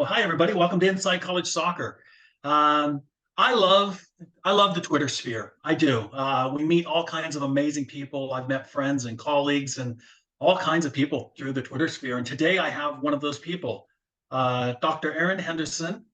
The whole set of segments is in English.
hi everybody. Welcome to Inside College Soccer. Um, I love I love the Twitter sphere. I do. We meet all kinds of amazing people. I've met friends and colleagues and all kinds of people through the Twitter sphere. And today I have one of those people, Dr. Erin Henderson,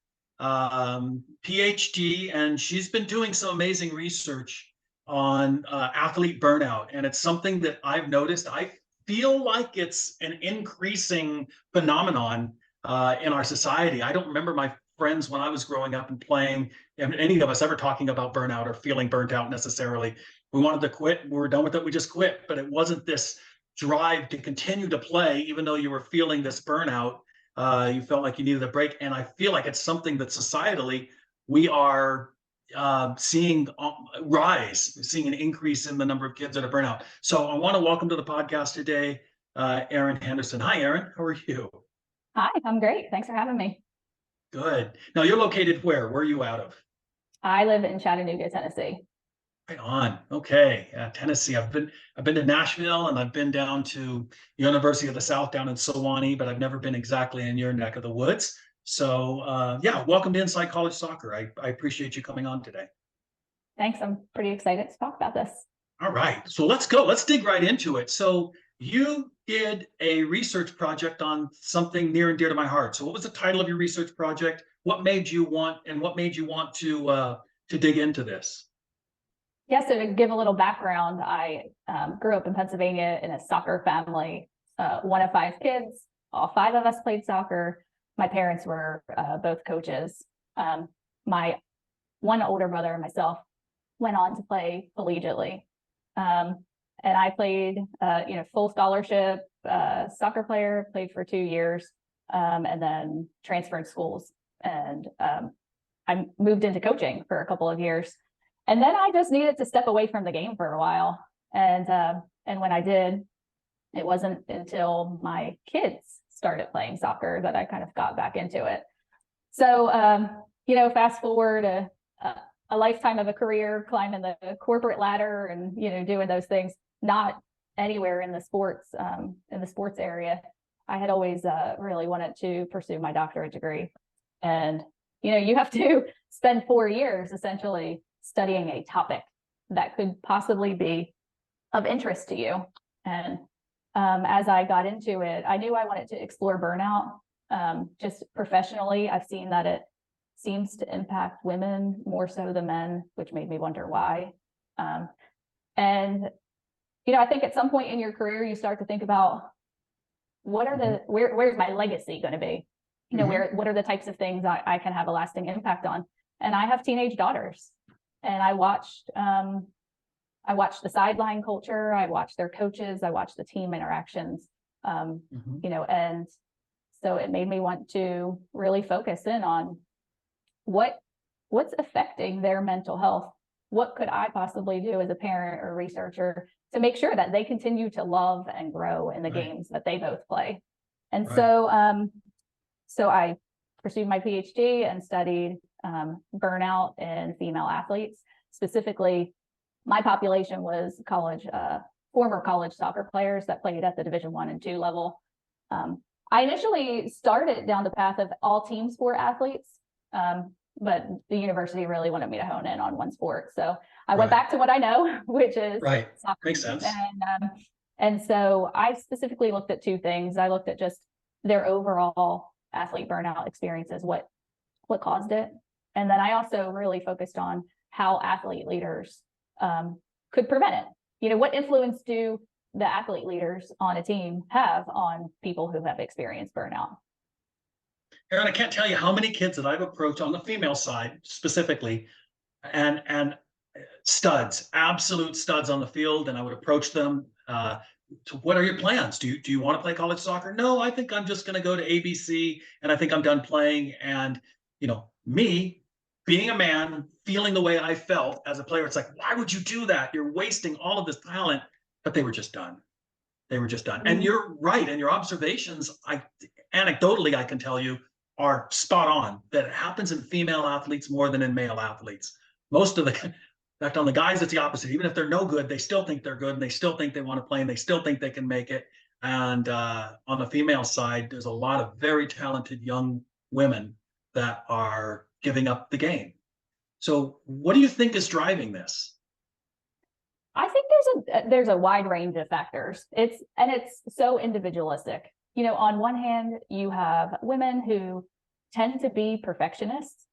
PhD, and she's been doing some amazing research on athlete burnout. And it's something that I've noticed. I feel like it's an increasing phenomenon in our society. I don't remember my friends when I was growing up and playing, and any of us ever talking about burnout or feeling burnt out necessarily. We wanted to quit. We were done with it. We just quit. But it wasn't this drive to continue to play, even though you were feeling this burnout. You felt like you needed a break. And I feel like it's something that societally we are seeing rise, seeing an increase in the number of kids that are burnout. So I want to welcome to the podcast today, Erin Henderson. Hi, Erin. How are you? Hi, I'm great. Thanks for having me. Good. Now you're located where? Where are you out of? I live in Chattanooga, Tennessee. Right on. Okay. Tennessee. I've been to Nashville and I've been down to University of the South down in Sewanee, but I've never been exactly in your neck of the woods. So yeah, welcome to Inside College Soccer. I appreciate you coming on today. Thanks. I'm pretty excited to talk about this. All right. So let's go. Let's dig right into it. So you did a research project on something near and dear to my heart. So what was the title of your research project? What made you want to dig into this? Yeah, so to give a little background, I grew up in Pennsylvania in a soccer family, one of five kids. All five of us played soccer. My parents were both coaches. My one older brother and myself went on to play collegiately. And I played, full scholarship soccer player, played for 2 years, and then transferred schools. And I moved into coaching for a couple of years. And then I just needed to step away from the game for a while. And when I did, it wasn't until my kids started playing soccer that I kind of got back into it. So, fast forward a lifetime of a career, climbing the corporate ladder and, doing those things, not anywhere in the sports area. I had always really wanted to pursue my doctorate degree. And, you have to spend 4 years essentially studying a topic that could possibly be of interest to you. And as I got into it, I knew I wanted to explore burnout. Just professionally, I've seen that it seems to impact women more so than men, which made me wonder why. I think at some point in your career, you start to think about where's my legacy going to be? What are the types of things I can have a lasting impact on? And I have teenage daughters, and I watched the sideline culture. I watched their coaches. I watched the team interactions. And so it made me want to really focus in on what's affecting their mental health. What could I possibly do as a parent or researcher to make sure that they continue to love and grow in the games that they both play? And so I pursued my PhD and studied burnout in female athletes. Specifically, my population was former college soccer players that played at the Division I and II level. I initially started down the path of all team sport athletes, but the university really wanted me to hone in on one sport. So I went back to what I know, which is soccer. Makes sense. And so I specifically looked at two things. I looked at just their overall athlete burnout experiences, what caused it. And then I also really focused on how athlete leaders could prevent it. What influence do the athlete leaders on a team have on people who have experienced burnout? Erin, I can't tell you how many kids that I've approached on the female side specifically, and studs, absolute studs on the field, and I would approach them. So what are your plans? Do you want to play college soccer? No, I think I'm just going to go to ABC, and I think I'm done playing. And me being a man, feeling the way I felt as a player, it's like, why would you do that? You're wasting all of this talent. But they were just done. They were just done. Mm-hmm. And you're right. And your observations, anecdotally, I can tell you, are spot on. That it happens in female athletes more than in male athletes. In fact, on the guys, it's the opposite. Even if they're no good, they still think they're good, and they still think they want to play, and they still think they can make it. And on the female side, there's a lot of very talented young women that are giving up the game. So what do you think is driving this? I think there's a wide range of factors. It's so individualistic. You know, on one hand, you have women who tend to be perfectionists.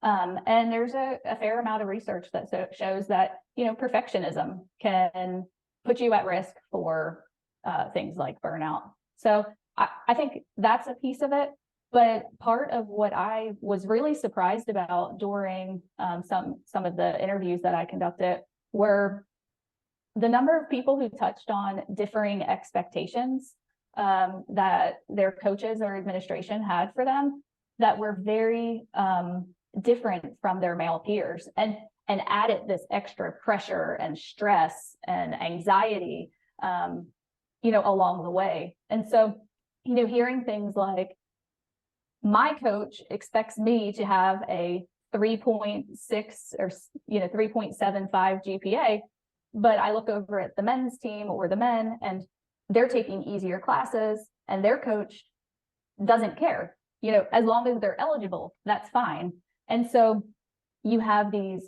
And there's a fair amount of research that shows that, you know, perfectionism can put you at risk for things like burnout. So I think that's a piece of it. But part of what I was really surprised about during some of the interviews that I conducted were the number of people who touched on differing expectations that their coaches or administration had for them that were very different from their male peers, and added this extra pressure and stress and anxiety, you know, along the way. And so, you know, hearing things like, my coach expects me to have a 3.6 or, you know, 3.75 GPA, but I look over at the men's team or the men and they're taking easier classes and their coach doesn't care, you know, as long as they're eligible, that's fine. And so you have these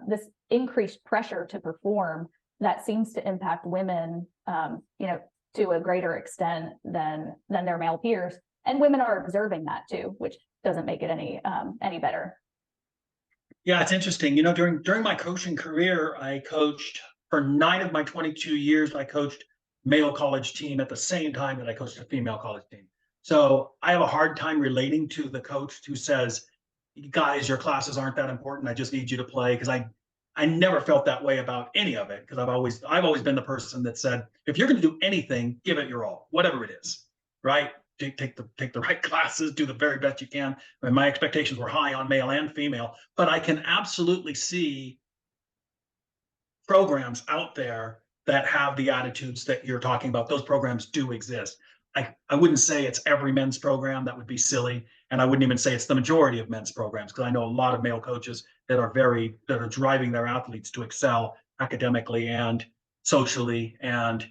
this increased pressure to perform that seems to impact women, you know, to a greater extent than their male peers. And women are observing that too, which doesn't make it any better. Yeah, it's interesting. You know, during my coaching career, I coached for 9 of my 22 years. I coached male college team at the same time that I coached a female college team. So I have a hard time relating to the coach who says, guys, your classes aren't that important. I just need you to play, because I never felt that way about any of it, because I've always been the person that said, if you're going to do anything, give it your all, whatever it is, right? Take the right classes, do the very best you can. I mean, my expectations were high on male and female, but I can absolutely see programs out there that have the attitudes that you're talking about. Those programs do exist. I wouldn't say it's every men's program. That would be silly. And I wouldn't even say it's the majority of men's programs, because I know a lot of male coaches that are driving their athletes to excel academically and socially, and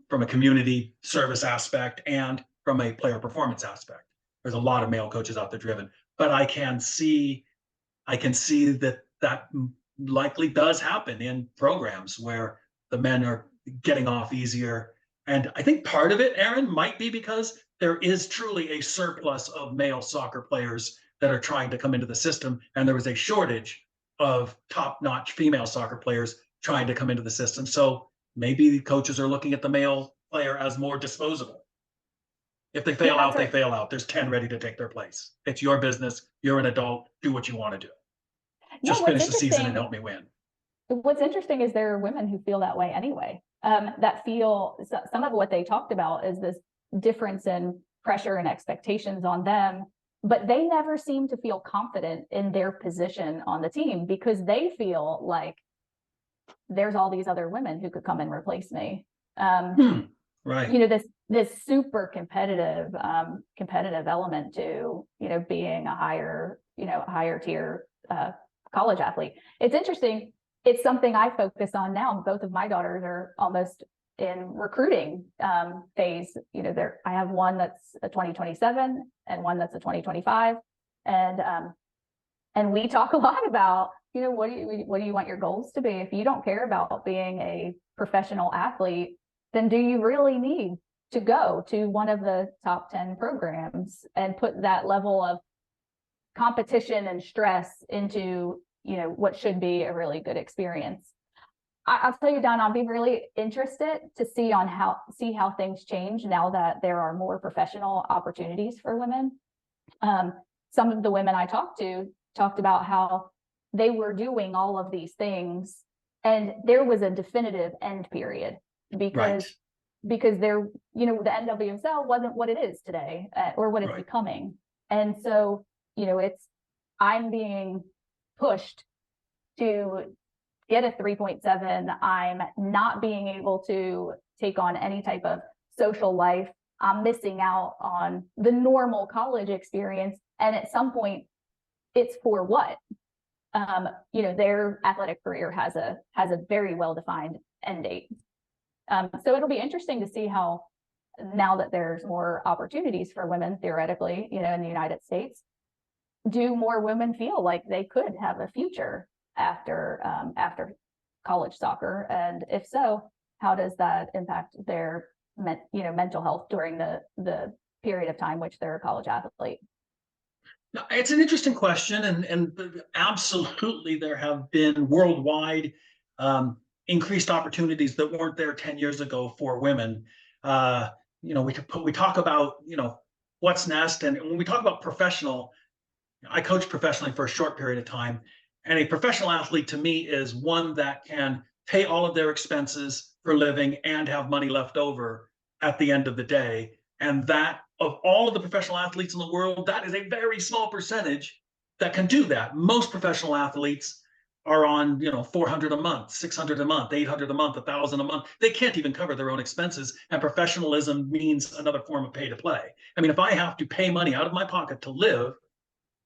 from a community service aspect, and from a player performance aspect. There's a lot of male coaches out there driven, but I can see that likely does happen in programs where the men are getting off easier. And I think part of it, Erin, might be because there is truly a surplus of male soccer players that are trying to come into the system, and there was a shortage of top-notch female soccer players trying to come into the system. So maybe the coaches are looking at the male player as more disposable. If they fail out, they fail out. There's 10 ready to take their place. It's your business. You're an adult. Do what you want to do. Just finish the season and help me win. What's interesting is there are women who feel that way anyway. That feel some of what they talked about is this difference in pressure and expectations on them, but they never seem to feel confident in their position on the team, because they feel like there's all these other women who could come and replace me. Right. You know, this super competitive element to, you know, being a higher tier college athlete. It's interesting. It's something I focus on now. Both of my daughters are almost in recruiting phase. You know, I have one that's a 2027 and one that's a 2025, and we talk a lot about, you know, what do you want your goals to be? If you don't care about being a professional athlete, then do you really need to go to one of the top 10 programs and put that level of competition and stress into, you know, what should be a really good experience? I'll tell you, Don, I'll be really interested to see how things change now that there are more professional opportunities for women. Some of the women I talked about how they were doing all of these things, and there was a definitive end period, because there, you know, the NWSL wasn't what it is today, or what it's becoming. And so, you know, I'm being pushed to get a 3.7. I'm not being able to take on any type of social life. I'm missing out on the normal college experience. And at some point, it's for what? You know, their athletic career has a very well-defined end date. So it'll be interesting to see how now that there's more opportunities for women, theoretically, in the United States, do more women feel like they could have a future after college soccer? And if so, how does that impact their mental health during the period of time which they're a college athlete? No, it's an interesting question, and absolutely there have been worldwide increased opportunities that weren't there 10 years ago for women. We talk about what's next, and when we talk about professional, I coached professionally for a short period of time, and a professional athlete to me is one that can pay all of their expenses for living and have money left over at the end of the day. And that, of all of the professional athletes in the world, that is a very small percentage that can do that. Most professional athletes are on 400 a month, 600 a month, 800 a month, 1,000 a month. They can't even cover their own expenses, and professionalism means another form of pay to play. I mean, if I have to pay money out of my pocket to live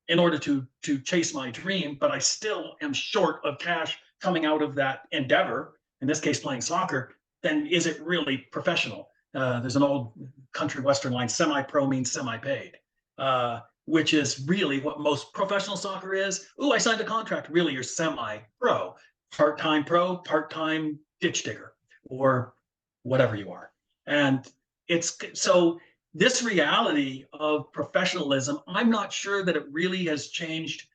in order to chase my dream, but I still am short of cash coming out of that endeavor, in this case playing soccer, then is it really professional? There's an old country western line, semi-pro means semi-paid, which is really what most professional soccer is. Oh, I signed a contract. Really, you're semi-pro, part-time ditch digger, or whatever you are. And it's so this reality of professionalism, I'm not sure that it really has changed,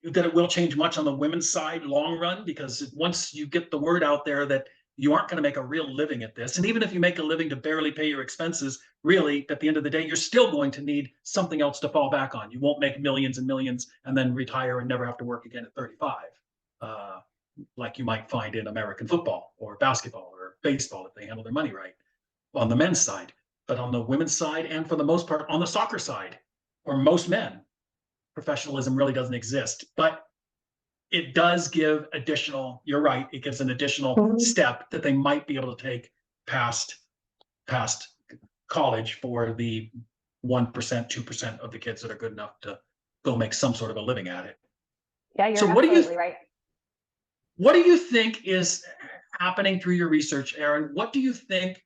that it will change much on the women's side long run, because once you get the word out there that you aren't going to make a real living at this, and even if you make a living to barely pay your expenses, really, at the end of the day, you're still going to need something else to fall back on. You won't make millions and millions and then retire and never have to work again at 35, like you might find in American football or basketball or baseball if they handle their money right on the men's side. But on the women's side, and for the most part on the soccer side, or most men, professionalism really doesn't exist. But it does give additional, you're right, it gives an additional step that they might be able to take past college for the 1%, 2% of the kids that are good enough to go make some sort of a living at it. Yeah, you're absolutely right. What do you think is happening through your research, Erin? What do you think,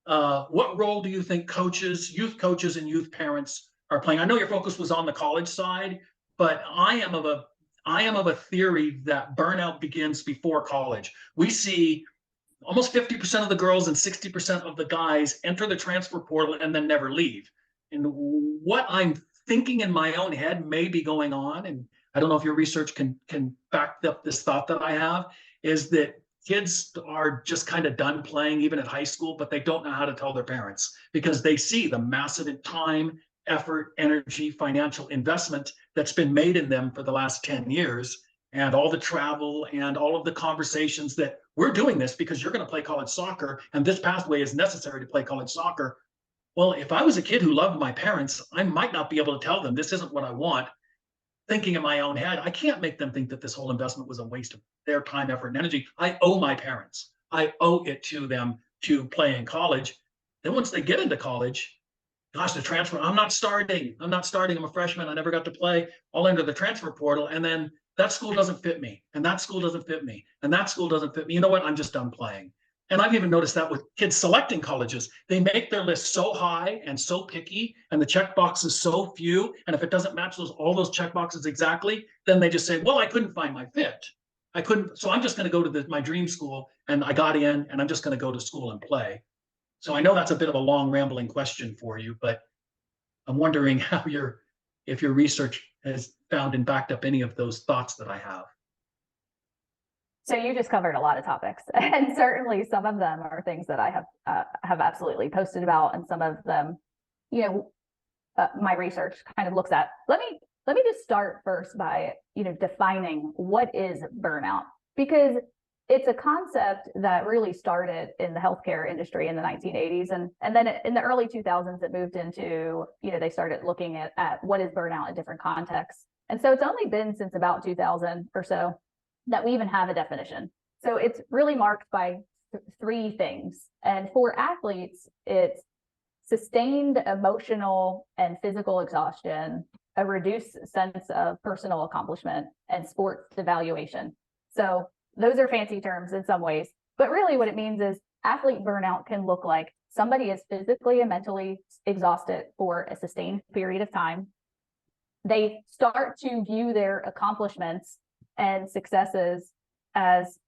what role do you think youth coaches and youth parents are playing? I know your focus was on the college side, but I am of a theory that burnout begins before college. We see almost 50% of the girls and 60% of the guys enter the transfer portal and then never leave. And what I'm thinking in my own head may be going on, and I don't know if your research can back up this thought that I have, is that kids are just kind of done playing even at high school, but they don't know how to tell their parents because they see the massive time, effort, energy, financial investment that's been made in them for the last 10 years, and all the travel and all of the conversations that we're doing this because you're going to play college soccer and this pathway is necessary to play college soccer. Well, if I was a kid who loved my parents, I might not be able to tell them this isn't what I want. Thinking in my own head, I can't make them think that this whole investment was a waste of their time, effort, and energy. I owe my parents. I owe it to them to play in college. Then once they get into college, gosh, the transfer, I'm not starting. I'm a freshman. I never got to play. I'll enter the transfer portal. And then that school doesn't fit me. And that school doesn't fit me. And that school doesn't fit me. You know what? I'm just done playing. And I've even noticed that with kids selecting colleges. They make their list so high and so picky, and the check boxes so few. And if it doesn't match all those check boxes exactly, then they just say, well, I couldn't find my fit. I couldn't. So I'm just going to go to my dream school, and I got in, and I'm just going to go to school and play. So I know that's a bit of a long rambling question for you, but I'm wondering if your research has found and backed up any of those thoughts that I have. So you just covered a lot of topics, and certainly some of them are things that I have absolutely posted about, and some of them, my research kind of looks at. Let me just start first by defining what is burnout, because it's a concept that really started in the healthcare industry in the 1980s, and then in the early 2000s it moved into they started looking at what is burnout in different contexts, and so it's only been since about 2000 or so that we even have a definition. So it's really marked by three things. And for athletes, it's sustained emotional and physical exhaustion, a reduced sense of personal accomplishment, and sports evaluation. So those are fancy terms in some ways, but really what it means is athlete burnout can look like somebody is physically and mentally exhausted for a sustained period of time. They start to view their accomplishments and successes as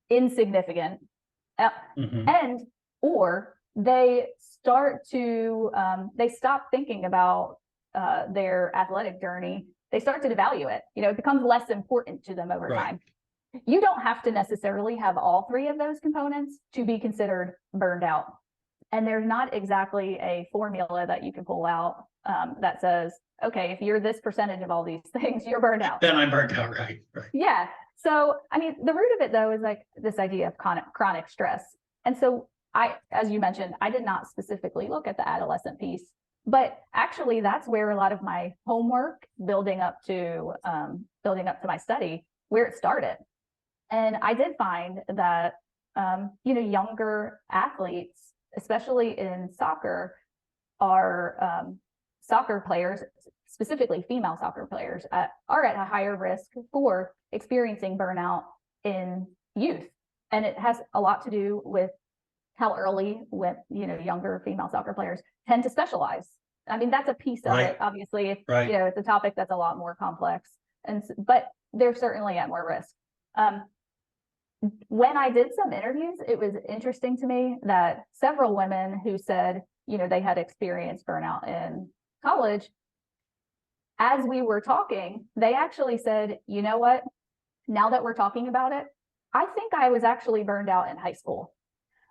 insignificant, and or they start to they stop thinking about their athletic journey. They start to devalue it. It becomes less important to them over time. You don't have to necessarily have all three of those components to be considered burned out. And there's not exactly a formula that you can pull out that says, okay, if you're this percentage of all these things, you're burned out. Then I'm burned out, right? Yeah. So, I mean, the root of it, though, is like this idea of chronic stress. And so as you mentioned, I did not specifically look at the adolescent piece, but actually that's where a lot of my homework building up to my study, where it started. And I did find that, younger athletes, especially in soccer, are soccer players, specifically female soccer players, are at a higher risk for experiencing burnout in youth. And it has a lot to do with how early younger female soccer players tend to specialize. I mean, that's a piece of it. Obviously, it's a topic that's a lot more complex, but they're certainly at more risk. When I did some interviews, it was interesting to me that several women who said, they had experienced burnout in college, as we were talking, they actually said, you know what, now that we're talking about it, I think I was actually burned out in high school.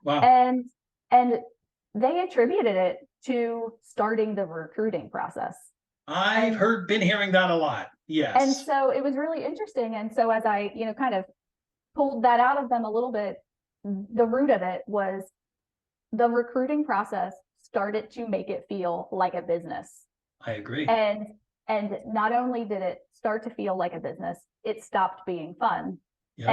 Wow. And they attributed it to starting the recruiting process. I've been hearing that a lot. Yes. And so it was really interesting. And so as I, kind of pulled that out of them a little bit, the root of it was the recruiting process started to make it feel like a business. I agree. And not only did it start to feel like a business, it stopped being fun. Yep.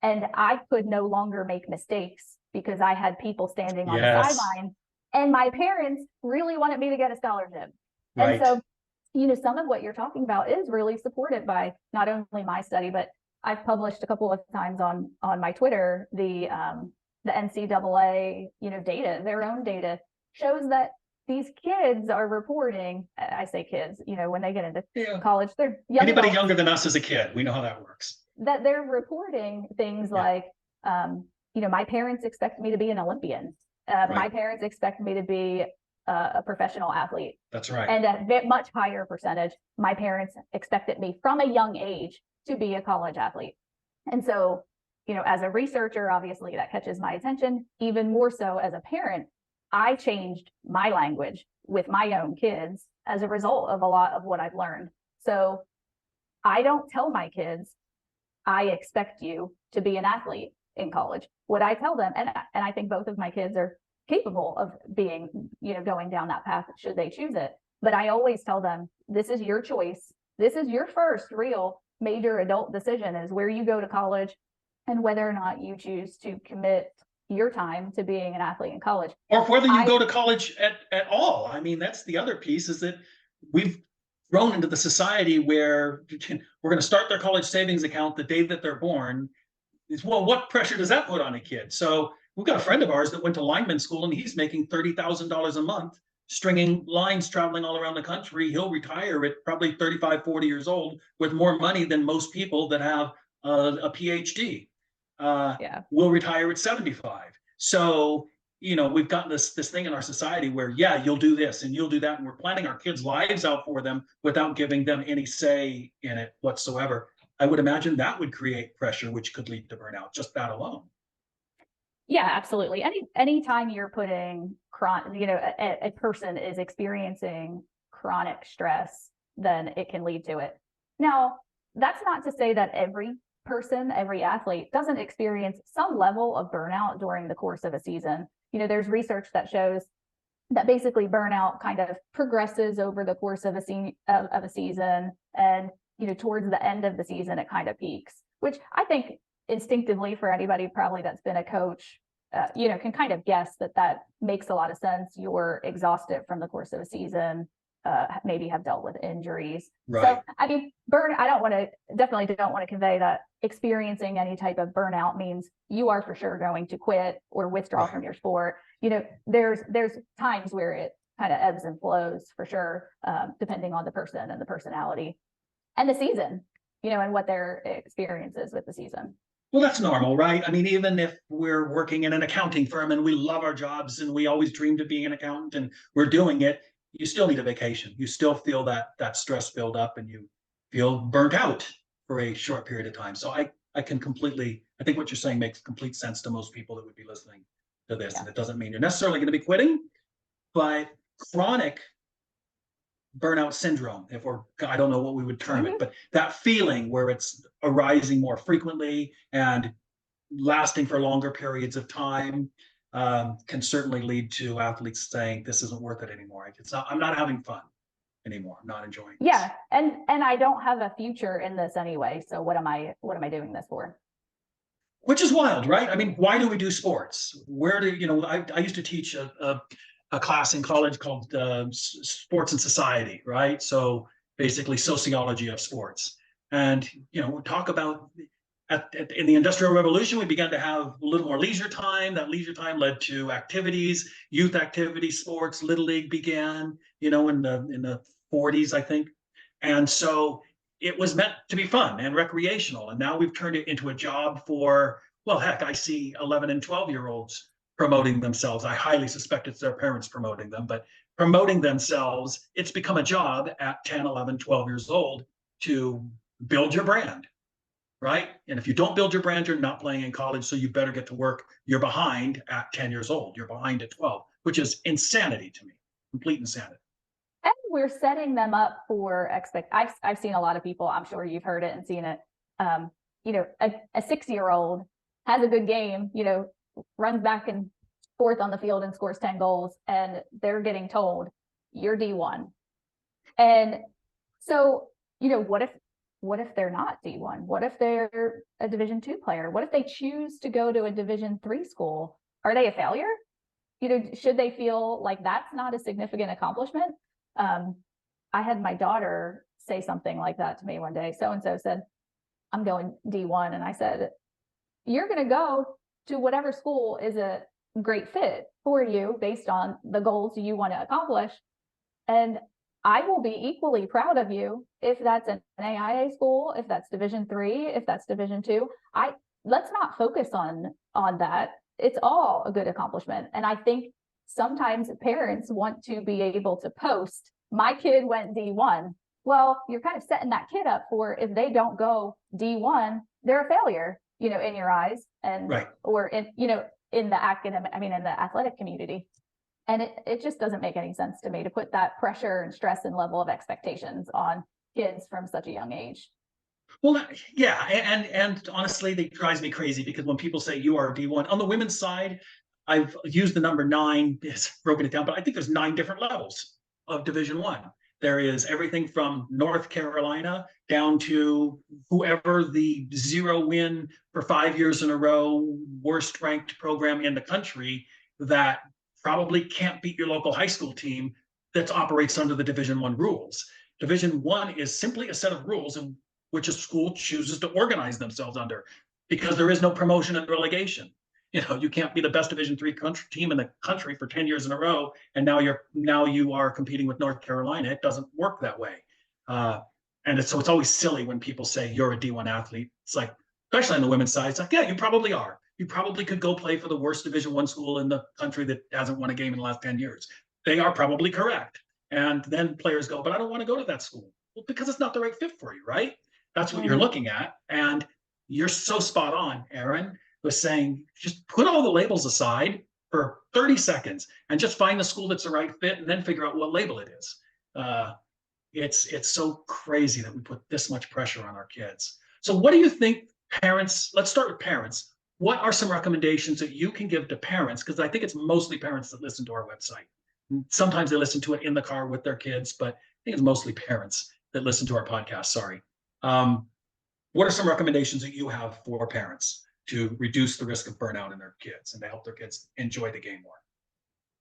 And I could no longer make mistakes because I had people standing on the sideline, and my parents really wanted me to get a scholarship. Right. And so, some of what you're talking about is really supported by not only my study, but I've published a couple of times on my Twitter, the NCAA, data, their own data shows that these kids are reporting, I say kids, when they get into college, they're young anybody adults, younger than us is a kid. We know how that works. That they're reporting things like, my parents expect me to be an Olympian. My parents expect me to be a professional athlete. That's right. And at a much higher percentage, my parents expected me from a young age to be a college athlete. And so, as a researcher, obviously that catches my attention. Even more so as a parent, I changed my language with my own kids as a result of a lot of what I've learned. So I don't tell my kids, I expect you to be an athlete in college. What I tell them, and I think both of my kids are capable of being, going down that path should they choose it. But I always tell them, this is your choice. This is your first real major adult decision, is where you go to college and whether or not you choose to commit your time to being an athlete in college. Or whether you go to college at all. I mean, that's the other piece, is that we've grown into the society where we're going to start their college savings account the day that they're born. Well, what pressure does that put on a kid? So we've got a friend of ours that went to lineman school, and he's making $30,000 a month, stringing lines, traveling all around the country. He'll retire at probably 35, 40 years old with more money than most people that have a PhD. Will retire at 75. So, we've gotten this thing in our society where, you'll do this and you'll do that. And we're planning our kids' lives out for them without giving them any say in it whatsoever. I would imagine that would create pressure, which could lead to burnout, just that alone. Yeah, absolutely. Anytime you're putting a person is experiencing chronic stress, then it can lead to it. Now, that's not to say that every person, every athlete doesn't experience some level of burnout during the course of a season. There's research that shows that basically burnout kind of progresses over the course of a season, and towards the end of the season it kind of peaks, which I think instinctively for anybody probably that's been a coach, can kind of guess that makes a lot of sense. You're exhausted from the course of a season. maybe have dealt with injuries. Right. So, I mean, definitely don't want to convey that experiencing any type of burnout means you are for sure going to quit or withdraw Right. from your sport. You know, there's times where it kind of ebbs and flows for sure, depending on the person and the personality and the season, you know, and what their experience is with the season. Well, that's normal, right? I mean, even if we're working in an accounting firm and we love our jobs and we always dreamed of being an accountant and we're doing it, you still need a vacation. You still feel that stress build up and you feel burnt out for a short period of time. So I can completely, I think what you're saying makes complete sense to most people that would be listening to this. Yeah. And it doesn't mean you're necessarily going to be quitting, but chronic burnout syndrome, if we're, I don't know what we would term it, but that feeling where it's arising more frequently and lasting for longer periods of time, can certainly lead to athletes saying this isn't worth it anymore. It's not, I'm not having fun anymore. I'm not enjoying this. Yeah. And I don't have a future in this anyway. So what am I doing this for? Which is wild, right? I mean, why do we do sports? Where do, you know, I used to teach a class in college called Sports and Society, right? So basically sociology of sports. And, you know, we talk about in the Industrial Revolution, we began to have a little more leisure time. That leisure time led to activities, youth activities, sports. Little League began, you know, in the 40s, I think. And so it was meant to be fun and recreational. And now we've turned it into a job for, well, heck, I see 11 and 12-year-olds promoting themselves. I highly suspect it's their parents promoting them, but promoting themselves, it's become a job at 10, 11, 12 years old to build your brand, right? And if you don't build your brand, you're not playing in college, so you better get to work. You're behind at 10 years old. You're behind at 12, which is insanity to me, complete insanity. And we're setting them up for I've seen a lot of people, I'm sure you've heard it and seen it. You know, a 6-year-old has a good game, you know, runs back and forth on the field and scores 10 goals, and they're getting told you're D1. And so, you know, what if they're not D1? What if they're a Division II player? What if they choose to go to a Division III school? Are they a failure? You know, should they feel like that's not a significant accomplishment? I had my daughter say something like that to me one day. So-and-so said, I'm going D1. And I said, you're going to go to whatever school is a great fit for you based on the goals you want to accomplish. And I will be equally proud of you if that's an AIA school, if that's Division III, if that's Division II. Let's not focus on that. It's all a good accomplishment. And I think sometimes parents want to be able to post, my kid went D1. Well, you're kind of setting that kid up for, if they don't go D1, they're a failure, you know, in your eyes, and right. Or in, you know, in the academic, I mean, in the athletic community. And it just doesn't make any sense to me to put that pressure and stress and level of expectations on kids from such a young age. Well, yeah, and honestly, it drives me crazy because when people say you are D1 on the women's side, I've used the number 9, it's broken it down, but I think there's 9 different levels of Division I. There is everything from North Carolina down to whoever the 0-win for 5 years in a row, worst ranked program in the country that probably can't beat your local high school team that operates under the Division I rules. Division I is simply a set of rules in which a school chooses to organize themselves under, because there is no promotion and relegation. You know, you can't be the best Division III team in the country for 10 years in a row, and now you are competing with North Carolina. It doesn't work that way. And so it's always silly when people say you're a D1 athlete. It's like, especially on the women's side, it's like, yeah, you probably are. You probably could go play for the worst Division I school in the country that hasn't won a game in the last 10 years. They are probably correct. And then players go, but I don't want to go to that school. Well, because it's not the right fit for you, right? That's what you're looking at. And you're so spot on, Erin, was saying, just put all the labels aside for 30 seconds and just find the school that's the right fit and then figure out what label it is. It's so crazy that we put this much pressure on our kids. So what do you think parents, let's start with parents. What are some recommendations that you can give to parents? Because I think it's mostly parents that listen to our website. Sometimes they listen to it in the car with their kids, but I think it's mostly parents that listen to our podcast, sorry. What are some recommendations that you have for parents to reduce the risk of burnout in their kids and to help their kids enjoy the game more?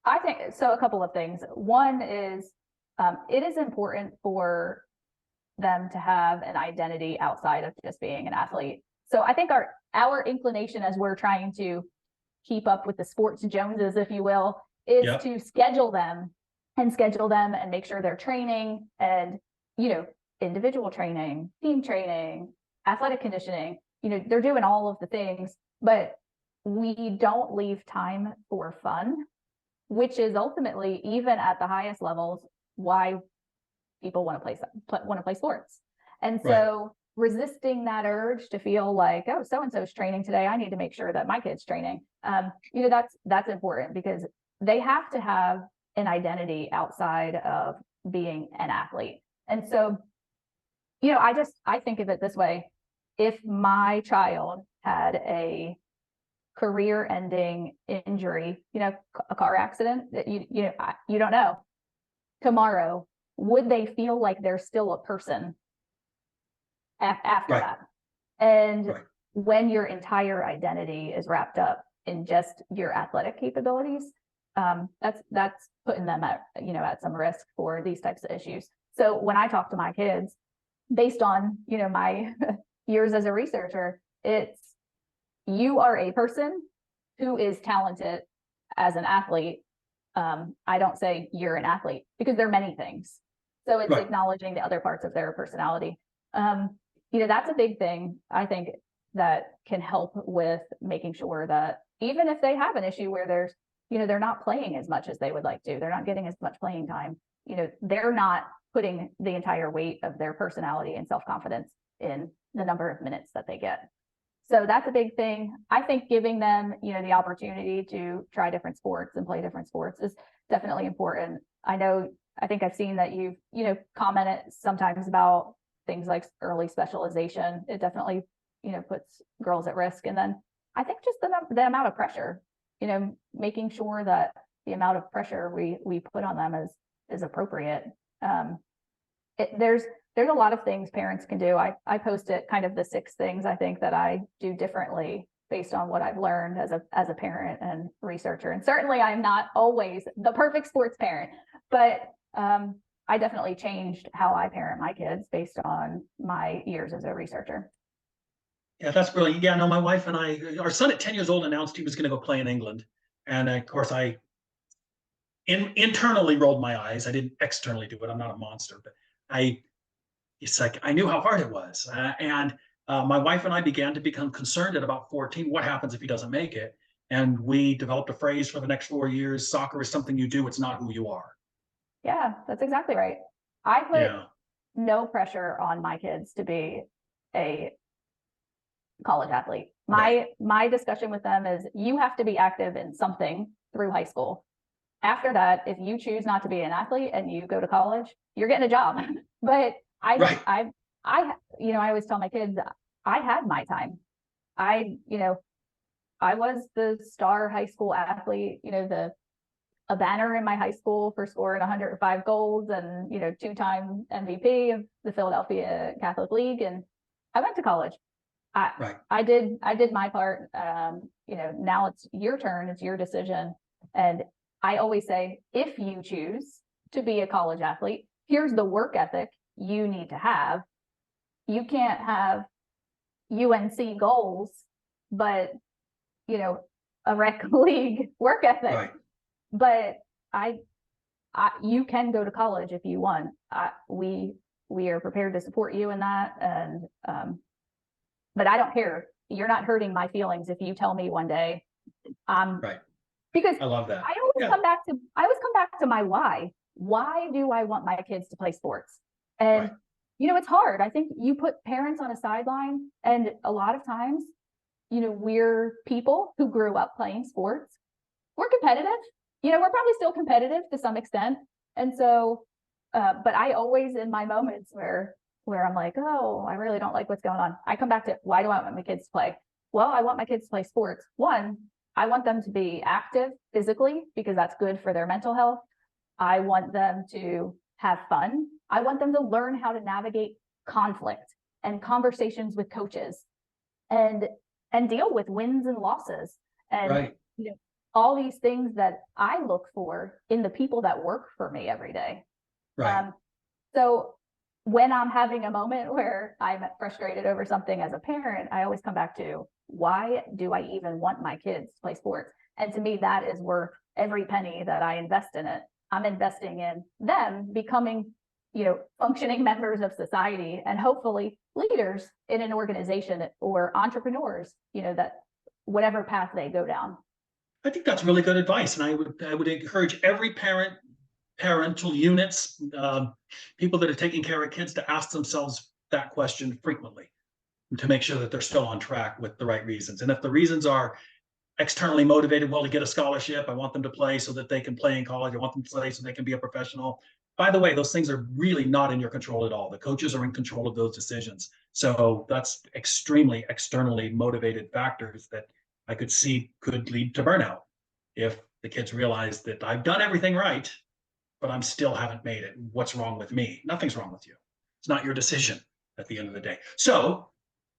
I think so. A couple of things. One is it is important for them to have an identity outside of just being an athlete. So I think our inclination as we're trying to keep up with the sports Joneses, if you will, is Yep. to schedule them and make sure they're training and, individual training, team training, athletic conditioning, they're doing all of the things, but we don't leave time for fun, which is ultimately, even at the highest levels, why people want to play sports. And so resisting that urge to feel like, oh, so-and-so's training today, I need to make sure that my kid's training. That's important, because they have to have an identity outside of being an athlete. And so, I think of it this way. If my child had a career-ending injury, a car accident that you don't know tomorrow, would they feel like they're still a person after that? And when your entire identity is wrapped up in just your athletic capabilities, that's putting them at some risk for these types of issues. So when I talk to my kids, based on my years as a researcher, it's, you are a person who is talented as an athlete. I don't say you're an athlete, because they're many things. So it's acknowledging the other parts of their personality. That's a big thing, I think, that can help with making sure that even if they have an issue where they're not playing as much as they would like to, they're not getting as much playing time, they're not putting the entire weight of their personality and self-confidence in the number of minutes that they get. So that's a big thing. I think giving them, the opportunity to try different sports and play different sports is definitely important. I think I've seen that you've, commented sometimes about things like early specialization. It definitely, puts girls at risk. And then I think just the amount of pressure, making sure that the amount of pressure we put on them is appropriate. There's a lot of things parents can do. I posted kind of the 6 things I think that I do differently based on what I've learned as a parent and researcher. And certainly I'm not always the perfect sports parent, but I definitely changed how I parent my kids based on my years as a researcher. Yeah, that's brilliant. Yeah, no, my wife and our son at 10 years old announced he was going to go play in England. And of course, I internally rolled my eyes. I didn't externally do it. I'm not a monster, but it's like, I knew how hard it was. And my wife and I began to become concerned at about 14. What happens if he doesn't make it? And we developed a phrase for the next 4 years: soccer is something you do, it's not who you are. Yeah, that's exactly right. I put no pressure on my kids to be a college athlete. My discussion with them is, you have to be active in something through high school. After that, if you choose not to be an athlete and you go to college, you're getting a job. But I always tell my kids, I had my time. I was the star high school athlete, a banner in my high school for scoring 105 goals and, 2-time MVP of the Philadelphia Catholic League. And I went to college. I did my part. Now it's your turn, it's your decision. And I always say, if you choose to be a college athlete, here's the work ethic you need to have. You can't have UNC goals, but, a rec league work ethic. But you can go to college if you want. We are prepared to support you in that. And, but I don't care. You're not hurting my feelings if you tell me one day, because I love that. I always come back to my why. Why do I want my kids to play sports? And it's hard. I think you put parents on a sideline, and a lot of times, we're people who grew up playing sports. We're competitive. We're probably still competitive to some extent. And so, but I always, in my moments where I'm like, oh, I really don't like what's going on, I come back to, why do I want my kids to play? Well, I want my kids to play sports. One, I want them to be active physically, because that's good for their mental health. I want them to have fun. I want them to learn how to navigate conflict and conversations with coaches and deal with wins and losses. And all these things that I look for in the people that work for me every day. Right. So when I'm having a moment where I'm frustrated over something as a parent, I always come back to, why do I even want my kids to play sports? And to me, that is worth every penny that I invest in it. I'm investing in them becoming, functioning members of society and hopefully leaders in an organization or entrepreneurs, that whatever path they go down. I think that's really good advice, and I would encourage every parental units, people that are taking care of kids, to ask themselves that question frequently to make sure that they're still on track with the right reasons. And if the reasons are externally motivated, well, to get a scholarship, I want them to play so that they can play in college, I want them to play so they can be a professional. By the way, those things are really not in your control at all. The coaches are in control of those decisions. So that's extremely externally motivated factors that I could see could lead to burnout if the kids realize that I've done everything right, but I'm still haven't made it. What's wrong with me? Nothing's wrong with you. It's not your decision at the end of the day. So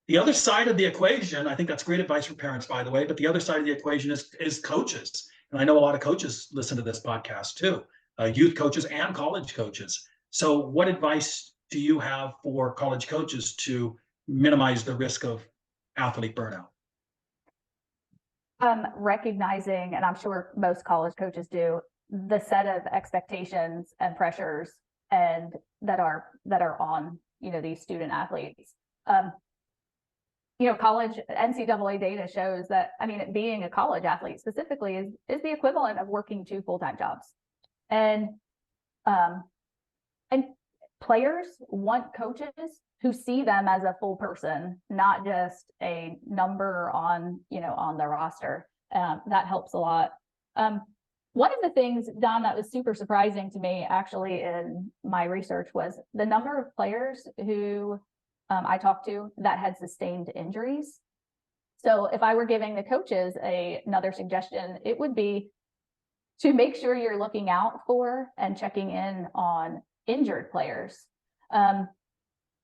the other side of the equation, I think that's great advice for parents, by the way, but the other side of the equation is coaches. And I know a lot of coaches listen to this podcast too, youth coaches and college coaches. So what advice do you have for college coaches to minimize the risk of athlete burnout? Recognizing, and I'm sure most college coaches do, the set of expectations and pressures and that are on, these student athletes. College NCAA data shows that, being a college athlete specifically is the equivalent of working 2 full-time jobs. And players want coaches who see them as a full person, not just a number on the roster. That helps a lot. One of the things, Don, that was super surprising to me actually in my research was the number of players who I talked to that had sustained injuries. So if I were giving the coaches another suggestion, it would be to make sure you're looking out for and checking in on injured players.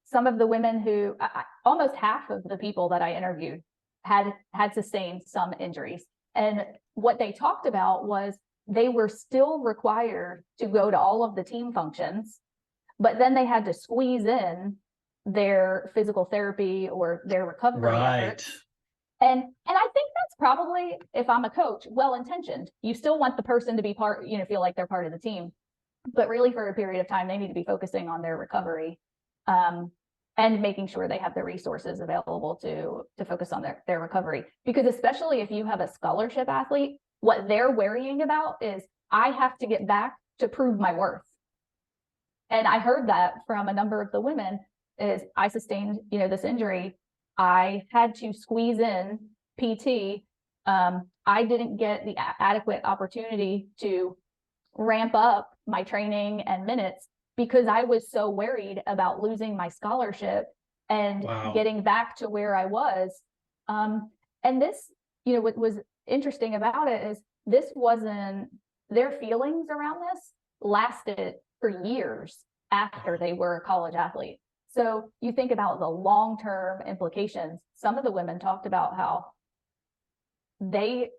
Some of the women who, almost half of the people that I interviewed had sustained some injuries. And what they talked about was they were still required to go to all of the team functions, but then they had to squeeze in their physical therapy or their recovery efforts. And I think that's probably, if I'm a coach, well-intentioned. You still want the person to be feel like they're part of the team, but really for a period of time, they need to be focusing on their recovery, and making sure they have the resources available to focus on their recovery. Because especially if you have a scholarship athlete, what they're worrying about is, I have to get back to prove my worth. And I heard that from a number of the women is, I sustained, this injury. I had to squeeze in PT. I didn't get the adequate opportunity to ramp up my training and minutes because I was so worried about losing my scholarship and getting back to where I was. And this, what was interesting about it is this wasn't, their feelings around this lasted for years after they were a college athlete. So you think about the long-term implications. Some of the women talked about how they,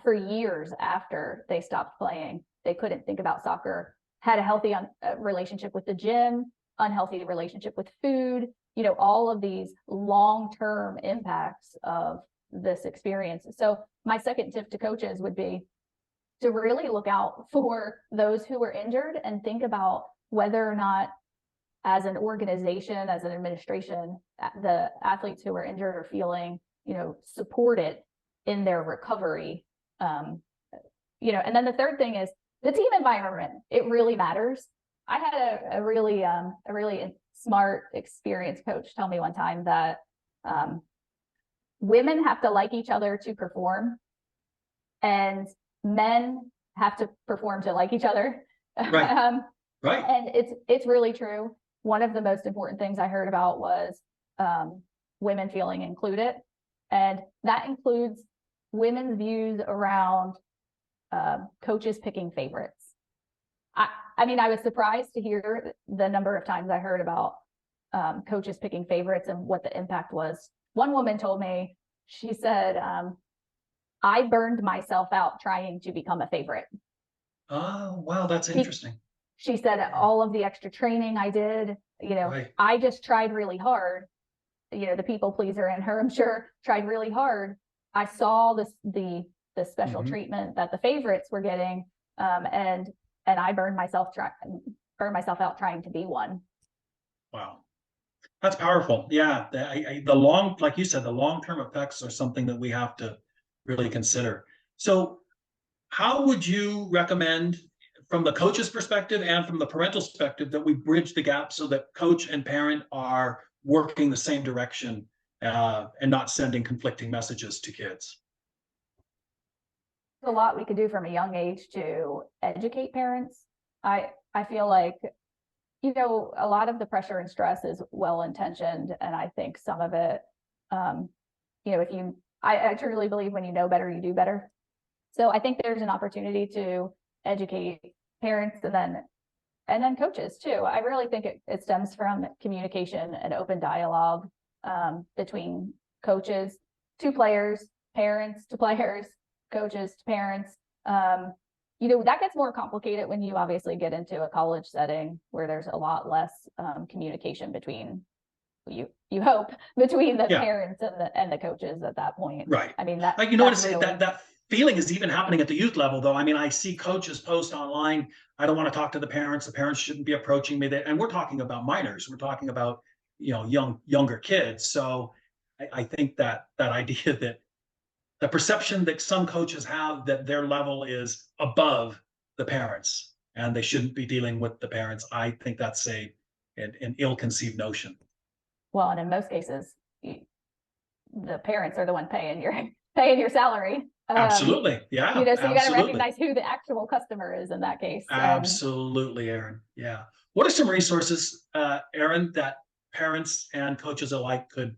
for years after they stopped playing, they couldn't think about soccer, had a healthy relationship with the gym, unhealthy relationship with food, all of these long-term impacts of this experience. So my second tip to coaches would be to really look out for those who were injured and think about whether or not, as an organization, as an administration, the athletes who are injured are feeling, supported in their recovery. And then the third thing is the team environment. It really matters. I had a really smart, experienced coach tell me one time that women have to like each other to perform, and men have to perform to like each other. Right. Right. And it's really true. One of the most important things I heard about was women feeling included, and that includes women's views around coaches picking favorites. I was surprised to hear the number of times I heard about coaches picking favorites and what the impact was. One woman told me, she said, I burned myself out trying to become a favorite. Oh, wow, that's interesting. She said all of the extra training I did, Right. I just tried really hard. The people pleaser in her, I'm sure, tried really hard. I saw the special Mhm. treatment that the favorites were getting, and I burned myself out trying to be one. Wow. That's powerful. Yeah. The long, like you said, the long-term effects are something that we have to really consider. So how would you recommend, from the coach's perspective and from the parental perspective, that we bridge the gap so that coach and parent are working the same direction and not sending conflicting messages to kids? A lot we could do from a young age to educate parents. I feel like, a lot of the pressure and stress is well intentioned, and I think some of it, um, if you, I truly believe when you know better, you do better. So I think there's an opportunity to educate parents and then coaches too. I really think it stems from communication and open dialogue between coaches to players, parents to players, coaches to parents. That gets more complicated when you obviously get into a college setting where there's a lot less communication between you hope between the Yeah. parents and the coaches at that point. Right. I mean, You know what? that's really, That feeling is even happening at the youth level, though. I mean, I see coaches post online, I don't want to talk to the parents. The parents shouldn't be approaching me. And we're talking about minors. We're talking about, younger kids. So I think that idea that the perception that some coaches have that their level is above the parents and they shouldn't be dealing with the parents, I think that's an ill-conceived notion. well, and in most cases, the parents are the one paying your salary. Absolutely. Yeah, So you got to absolutely. recognize who the actual customer is in that case. And Absolutely, Erin. Yeah. What are some resources, Erin, that parents and coaches alike could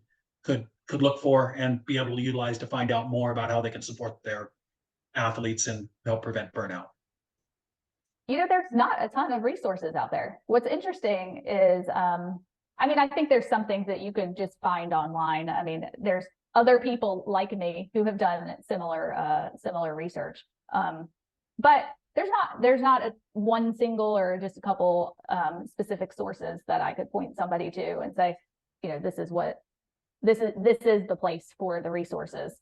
look for and be able to utilize to find out more about how they can support their athletes and help prevent burnout? there's not a ton of resources out there. What's interesting is, I think there's some things that you could just find online. I mean, there's other people like me who have done similar research. But there's not one single or just a couple specific sources that I could point somebody to and say, this is the place for the resources.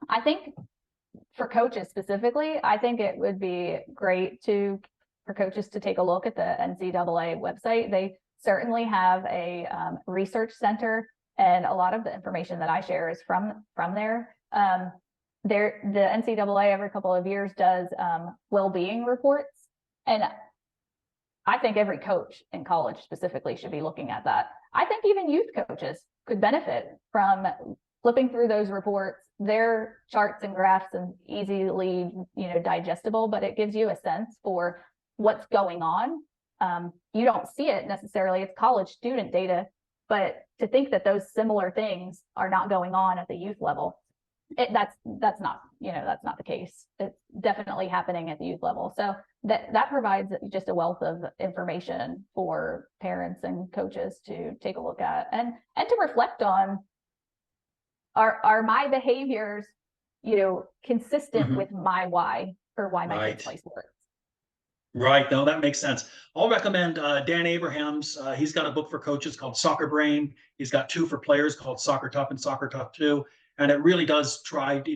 I think for coaches specifically, I think it would be great for coaches to take a look at the NCAA website. They certainly have a research center, and a lot of the information that I share is from there. The NCAA every couple of years does well-being reports, and I think every coach in college specifically should be looking at that. I think even youth coaches could benefit from flipping through those reports. They're charts and graphs and easily, digestible, but it gives you a sense for what's going on. You don't see it necessarily. It's college student data, but to think that those similar things are not going on at the youth level, that's not the case. It's definitely happening at the youth level. So that provides just a wealth of information for parents and coaches to take a look at and to reflect on. Are my behaviors, consistent with my why for why my kids Right. play sports? Right. No, that makes sense. I'll recommend Dan Abraham's. He's got a book for coaches called Soccer Brain. He's got two for players called Soccer Tough and Soccer Tough 2. And it really does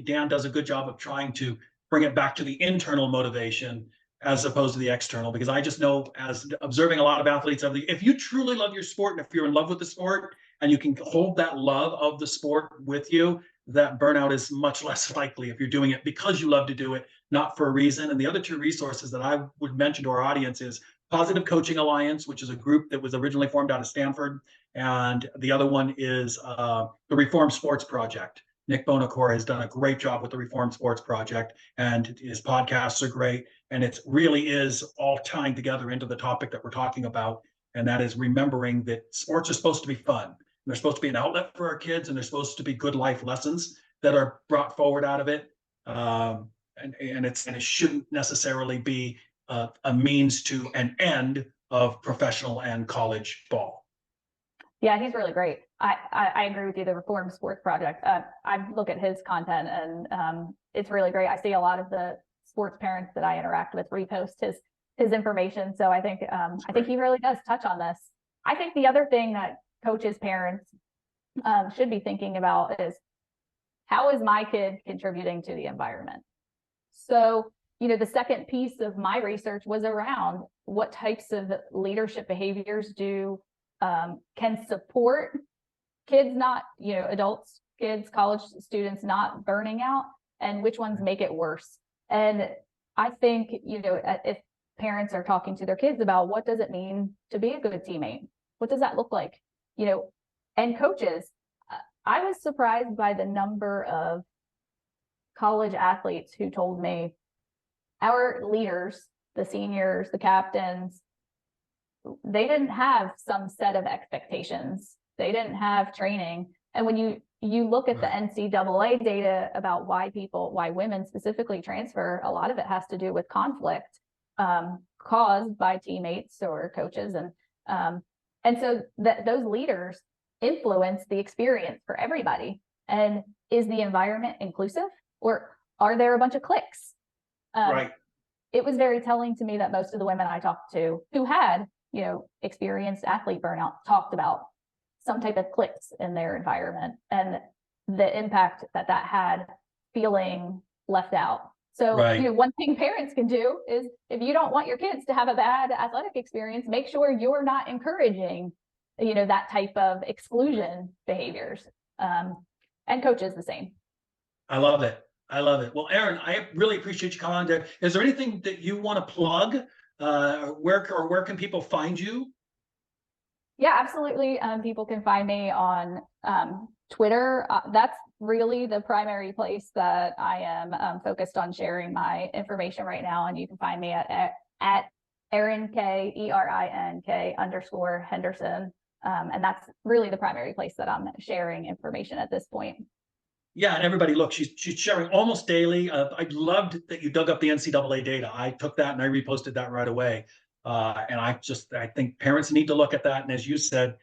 Dan does a good job of trying to bring it back to the internal motivation as opposed to the external, because I just know, as observing a lot of athletes, if you truly love your sport and if you're in love with the sport and you can hold that love of the sport with you, that burnout is much less likely if you're doing it because you love to do it, not for a reason. And the other two resources that I would mention to our audience is Positive Coaching Alliance, which is a group that was originally formed out of Stanford. And the other one is the Reform Sports Project. Nick Bonacore has done a great job with the Reform Sports Project, and his podcasts are great. And it really is all tying together into the topic that we're talking about. And that is remembering that sports are supposed to be fun. They're supposed to be an outlet for our kids, and they're supposed to be good life lessons that are brought forward out of it. And it shouldn't necessarily be a means to an end of professional and college ball. Yeah, he's really great. I agree with you. The Reform Sports Project. I look at his content, and it's really great. I see a lot of the sports parents that I interact with repost his information. So I think he really does touch on this. I think the other thing that coaches, parents should be thinking about is, how is my kid contributing to the environment? So, the second piece of my research was around what types of leadership behaviors can support kids, not, adults, kids, college students not burning out, and which ones make it worse. And I think, if parents are talking to their kids about what does it mean to be a good teammate, what does that look like? And coaches, I was surprised by the number of college athletes who told me our leaders, the seniors, the captains, they didn't have some set of expectations. They didn't have training. And when you look at the NCAA data about why women specifically transfer, a lot of it has to do with conflict caused by teammates or coaches. And so those leaders influence the experience for everybody. And is the environment inclusive, or are there a bunch of cliques? Right. It was very telling to me that most of the women I talked to who had, experienced athlete burnout talked about some type of cliques in their environment and the impact that had, feeling left out. So, one thing parents can do is, if you don't want your kids to have a bad athletic experience, make sure you're not encouraging, that type of exclusion behaviors. And coaches the same. I love it. Well, Erin, I really appreciate you coming on there. Is there anything that you want to plug? Where can people find you? Yeah, absolutely. People can find me on Twitter. That's really the primary place that I am focused on sharing my information right now. And you can find me at Erin K, ERINK _Henderson. And that's really the primary place that I'm sharing information at this point. Yeah, and everybody, look, she's sharing almost daily. I loved that you dug up the NCAA data. I took that and I reposted that right away. And I think parents need to look at that. And as you said,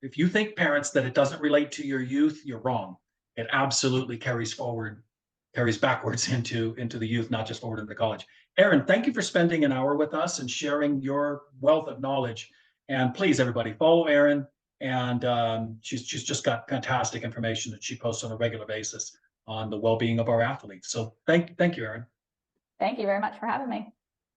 if you think, parents, that it doesn't relate to your youth, you're wrong. It absolutely carries backwards into the youth, not just forward into college. Erin, thank you for spending an hour with us and sharing your wealth of knowledge. And please, everybody, follow Erin. And she's just got fantastic information that she posts on a regular basis on the well-being of our athletes. So thank you, Erin. Thank you very much for having me.